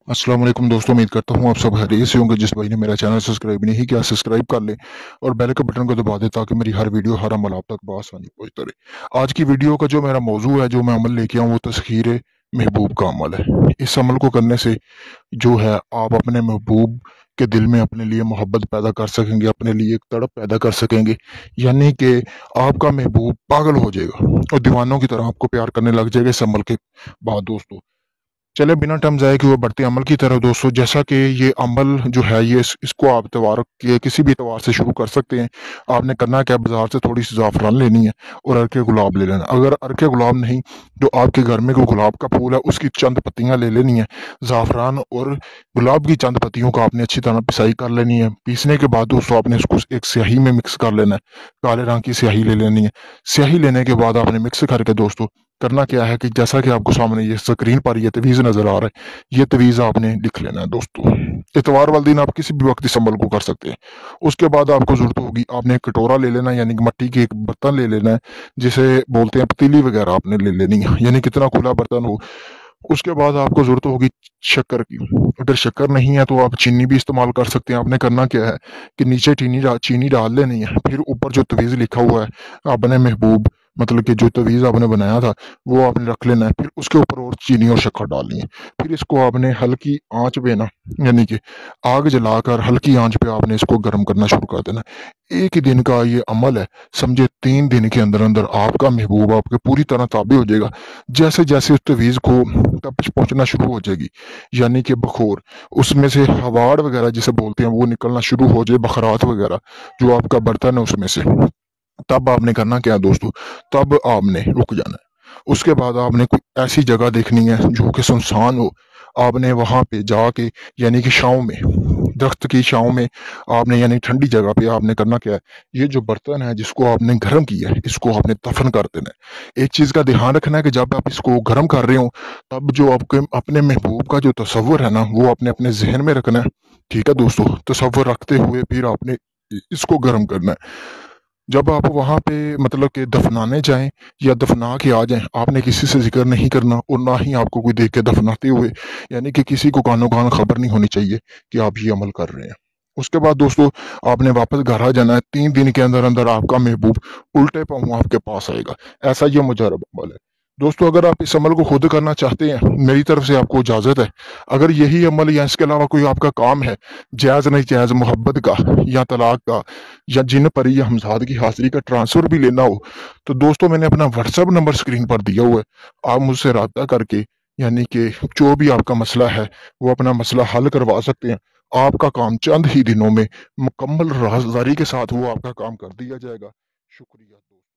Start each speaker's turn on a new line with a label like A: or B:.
A: अस्सलाम वालेकुम दोस्तों, उम्मीद करता हूँ आप सब खैरियत से होंगे। जिस भाई ने मेरा चैनल सब्सक्राइब नहीं किया, सब्सक्राइब कर ले और बेल के बटन को दबा दे ताकि मेरी हर वीडियो हर अमल आप तक बआसानी पहुंचता रहे। आज की वीडियो का जो मेरा मौजू है, जो मैं अमल लेके आऊँ, वो तस्खीर महबूब का अमल है। इस अमल को करने से जो है आप अपने महबूब के दिल में अपने लिए मोहब्बत पैदा कर सकेंगे, अपने लिए एक तड़प पैदा कर सकेंगे। यानी कि आपका महबूब पागल हो जाएगा और दीवानों की तरह आपको प्यार करने लग जाएगा इस अमल के बाद दोस्तों। चले बिना टाइम ज़ाया किए हुए बढ़ते अमल की तरफ दोस्तों। जैसा कि ये अमल जो है ये इसको आप त्योहार के किसी भी त्योहार से शुरू कर सकते हैं। आपने करना क्या है, बाजार से थोड़ी सी ज़ाफ़रान लेनी है और अर्के गुलाब ले लेना। अगर अर्के गुलाब नहीं, जो आपके घर में कोई गुलाब का फूल है उसकी चंद पत्तियां ले लेनी है। ज़ाफ़रान और गुलाब की चंद पत्तियों को आपने अच्छी तरह पिसाई कर लेनी है। पीसने के बाद दोस्तों आपने इसको एक स्याही में मिक्स कर लेना है। काले रंग की स्याही ले लेनी है। स्याही लेने के बाद आपने मिक्स करके दोस्तों करना क्या है कि जैसा कि आपको सामने ये स्क्रीन पर ये तवीज़ नज़र आ रहा है, ये तवीज़ आपने लिख लेना है दोस्तों। इतवार वाले दिन आप किसी भी वक्त इस अमल को कर सकते हैं। उसके बाद आपको ज़रूरत होगी, आपने एक कटोरा ले लेना है, यानी कि मिट्टी की एक बर्तन ले लेना है, जिसे बोलते हैं पतीली वगैरह आपने ले लेनी है, यानी कितना खुला बर्तन हो। उसके बाद आपको ज़रूरत होगी शक्कर की। अगर शक्कर नहीं है तो आप चीनी भी इस्तेमाल कर सकते हैं। आपने करना क्या है कि नीचे चीनी डाल लेनी है, फिर ऊपर जो तवीज़ लिखा हुआ है आपने महबूब, मतलब कि जो तवीज़ आपने बनाया था वो आपने रख लेना है। फिर उसके ऊपर और चीनी और शक्कर डालनी है। फिर इसको आपने हल्की आंच पे ना, यानी कि आग जलाकर हल्की आंच पे आपने इसको गर्म करना शुरू कर देना है। एक ही दिन का ये अमल है, समझे 3 दिन के अंदर अंदर आपका महबूब आपके पूरी तरह ताबे हो जाएगा। जैसे जैसे उस तवीज़ को तपिश पहुंचना शुरू हो जाएगी, यानी कि बखोर, उसमें से हवाड़ वगैरह जिसे बोलते हैं वो निकलना शुरू हो जाए, बखरात वगैरह जो आपका बर्तन है उसमें से, तब आपने करना क्या है दोस्तों, तब आपने रुक जाना है। उसके बाद आपने कोई ऐसी जगह देखनी है जो कि सुनसान हो। आपने वहां पे जाके, यानी कि छाँव में, दरख्त की छाँव में आपने, यानी ठंडी जगह पे आपने करना क्या है, ये जो बर्तन है जिसको आपने गर्म किया है इसको आपने दफन कर देना है। एक चीज का ध्यान रखना है कि जब आप इसको गर्म कर रहे हो तब जो आपके अपने महबूब का जो तस्वर है ना वो आपने अपने जहन में रखना है। ठीक है दोस्तों, तस्वर रखते हुए फिर आपने इसको गर्म करना है। जब आप वहाँ पे मतलब कि दफनाने जाएं या दफना के आ जाएं, आपने किसी से जिक्र नहीं करना और ना ही आपको कोई देख के दफनाते हुए, यानी कि किसी को कानो कान खबर नहीं होनी चाहिए कि आप ये अमल कर रहे हैं। उसके बाद दोस्तों आपने वापस घर आ जाना है। 3 दिन के अंदर अंदर आपका महबूब उल्टे पाँव आपके पास आएगा। ऐसा ये मुजरब अमल है दोस्तों। अगर आप इस अमल को खुद करना चाहते हैं, मेरी तरफ से आपको इजाजत है। अगर यही अमल या इसके अलावा कोई आपका काम है, जायज़ नहीं जायज़, मोहब्बत का या तलाक का या जिन परी या हमजाद की हाजिरी का ट्रांसफर भी लेना हो, तो दोस्तों मैंने अपना व्हाट्सएप नंबर स्क्रीन पर दिया हुआ है। आप मुझसे रब्ता करके, यानी कि जो भी आपका मसला है वो अपना मसला हल करवा सकते हैं। आपका काम चंद ही दिनों में मुकम्मल राजदारी के साथ वो आपका काम कर दिया जाएगा। शुक्रिया दोस्तों।